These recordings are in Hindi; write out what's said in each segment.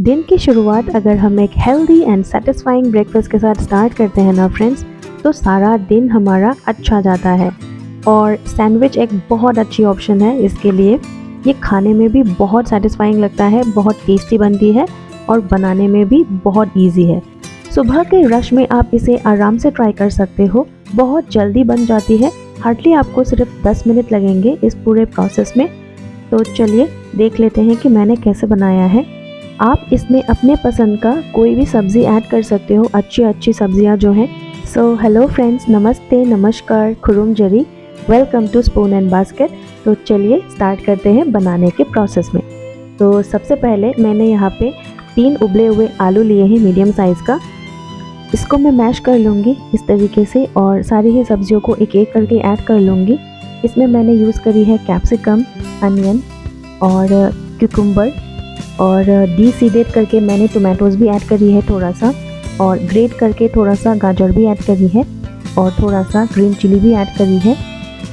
दिन की शुरुआत अगर हम एक हेल्दी एंड सेटिस्फाइंग ब्रेकफास्ट के साथ स्टार्ट करते हैं ना फ्रेंड्स, तो सारा दिन हमारा अच्छा जाता है। और सैंडविच एक बहुत अच्छी ऑप्शन है इसके लिए। ये खाने में भी बहुत सेटिस्फाइंग लगता है, बहुत टेस्टी बनती है और बनाने में भी बहुत इजी है। सुबह के रश में आप इसे आराम से ट्राई कर सकते हो, बहुत जल्दी बन जाती है। हार्डली आपको सिर्फ 10 मिनट लगेंगे इस पूरे प्रोसेस में। तो चलिए देख लेते हैं कि मैंने कैसे बनाया है। आप इसमें अपने पसंद का कोई भी सब्ज़ी ऐड कर सकते हो, अच्छी सब्जियां जो हैं। सो हेलो फ्रेंड्स, नमस्ते, नमस्कार, Khurram Zari, welcome to spoon and basket. तो चलिए स्टार्ट करते हैं बनाने के प्रोसेस में। तो सबसे पहले मैंने यहाँ पे 3 उबले हुए आलू लिए हैं मीडियम साइज़ का। इसको मैं मैश कर लूँगी इस तरीके से और सारी ही सब्जियों को एक एक करके ऐड कर लूँगी। इसमें मैंने यूज़ करी है कैप्सिकम, अनियन और क्यूकम्बर, और डीसीडेड करके मैंने टोमेटोज़ भी ऐड करी है थोड़ा सा, और ग्रेट करके थोड़ा सा गाजर भी ऐड करी है, और थोड़ा सा ग्रीन चिली भी ऐड करी है।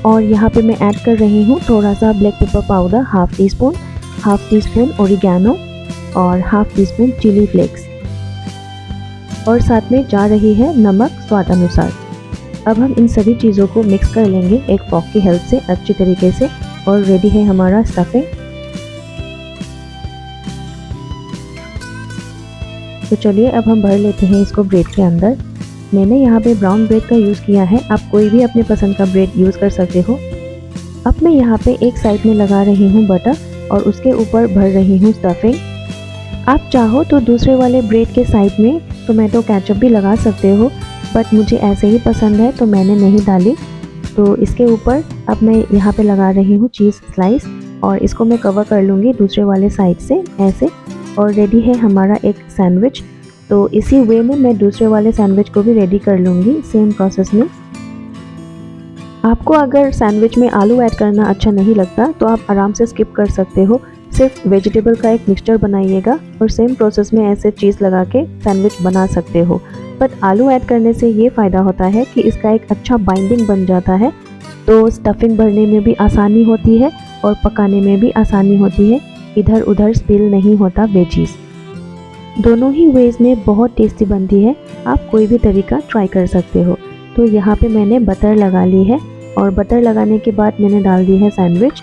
और यहाँ पे मैं ऐड कर रही हूँ थोड़ा सा black pepper powder, half teaspoon oregano और half teaspoon chilli flakes, और साथ में जा रही है नमक स्वाद अनुसार। अब हम इन सभी चीज़ों को मिक्स कर लेंगे एक फॉक की हेल्प से अच्छी तरीके से, और रेडी है हमारा स्टफिंग। तो चलिए अब हम भर लेते हैं इसको ब्रेड के अंदर। मैंने यहाँ पे ब्राउन ब्रेड का यूज़ किया है, आप कोई भी अपने पसंद का ब्रेड यूज़ कर सकते हो। अब मैं यहाँ पे एक साइड में लगा रही हूँ बटर और उसके ऊपर भर रही हूँ स्टफिंग। आप चाहो तो दूसरे वाले ब्रेड के साइड में टोमेटो केचप भी लगा सकते हो, बट मुझे ऐसे ही पसंद है तो मैंने नहीं डाली। तो इसके ऊपर अब मैं यहाँ पे लगा रही हूँ चीज़ स्लाइस, और इसको मैं कवर कर लूँगी दूसरे वाले साइड से ऐसे, और रेडी है हमारा एक सैंडविच। तो इसी वे में मैं दूसरे वाले सैंडविच को भी रेडी कर लूँगी सेम प्रोसेस में। आपको अगर सैंडविच में आलू ऐड करना अच्छा नहीं लगता तो आप आराम से स्किप कर सकते हो, सिर्फ वेजिटेबल का एक मिक्सचर बनाइएगा और सेम प्रोसेस में ऐसे चीज़ लगा के सैंडविच बना सकते हो। बट आलू ऐड करने से ये फ़ायदा होता है कि इसका एक अच्छा बाइंडिंग बन जाता है, तो स्टफिंग भरने में भी आसानी होती है और पकाने में भी आसानी होती है, इधर उधर स्पिल नहीं होता वेजीज। दोनों ही वेज में बहुत टेस्टी बनती है, आप कोई भी तरीका ट्राई कर सकते हो। तो यहाँ पे मैंने बटर लगा ली है, और बटर लगाने के बाद मैंने डाल दी है सैंडविच,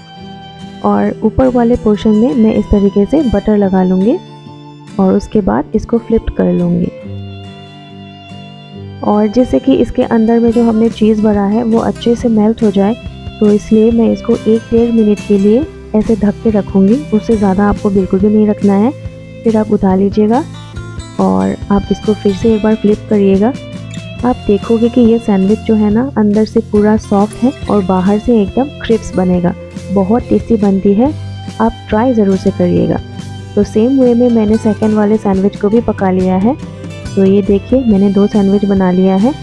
और ऊपर वाले पोर्शन में मैं इस तरीके से बटर लगा लूँगी और उसके बाद इसको फ्लिप कर लूँगी। और जैसे कि इसके अंदर में जो हमने चीज़ भरा है वो अच्छे से मेल्ट हो जाए, तो इसलिए मैं इसको 1-1.5 मिनट के लिए ऐसे ढक के रखूँगी। उससे ज़्यादा आपको बिल्कुल भी नहीं रखना है। फिर आप उतार लीजिएगा और आप इसको फिर से एक बार फ्लिप करिएगा। आप देखोगे कि ये सैंडविच जो है ना अंदर से पूरा सॉफ्ट है और बाहर से एकदम क्रिस्प बनेगा, बहुत टेस्टी बनती है, आप ट्राई ज़रूर से करिएगा। तो सेम वे में मैंने सेकंड वाले सैंडविच को भी पका लिया है। तो ये देखिए मैंने 2 सैंडविच बना लिया है।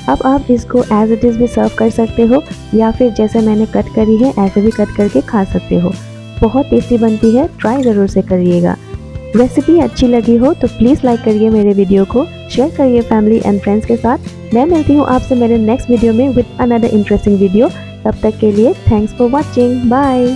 अब आप इसको एज इट इज़ भी सर्व कर सकते हो, या फिर जैसे मैंने कट करी है ऐसे भी कट करके खा सकते हो। बहुत टेस्टी बनती है, ट्राई ज़रूर से करिएगा। रेसिपी अच्छी लगी हो तो प्लीज़ लाइक करिए मेरे वीडियो को, शेयर करिए फैमिली एंड फ्रेंड्स के साथ। मैं मिलती हूँ आपसे मेरे नेक्स्ट वीडियो में विद अनदर इंटरेस्टिंग वीडियो। तब तक के लिए थैंक्स फॉर वॉचिंग, बाय।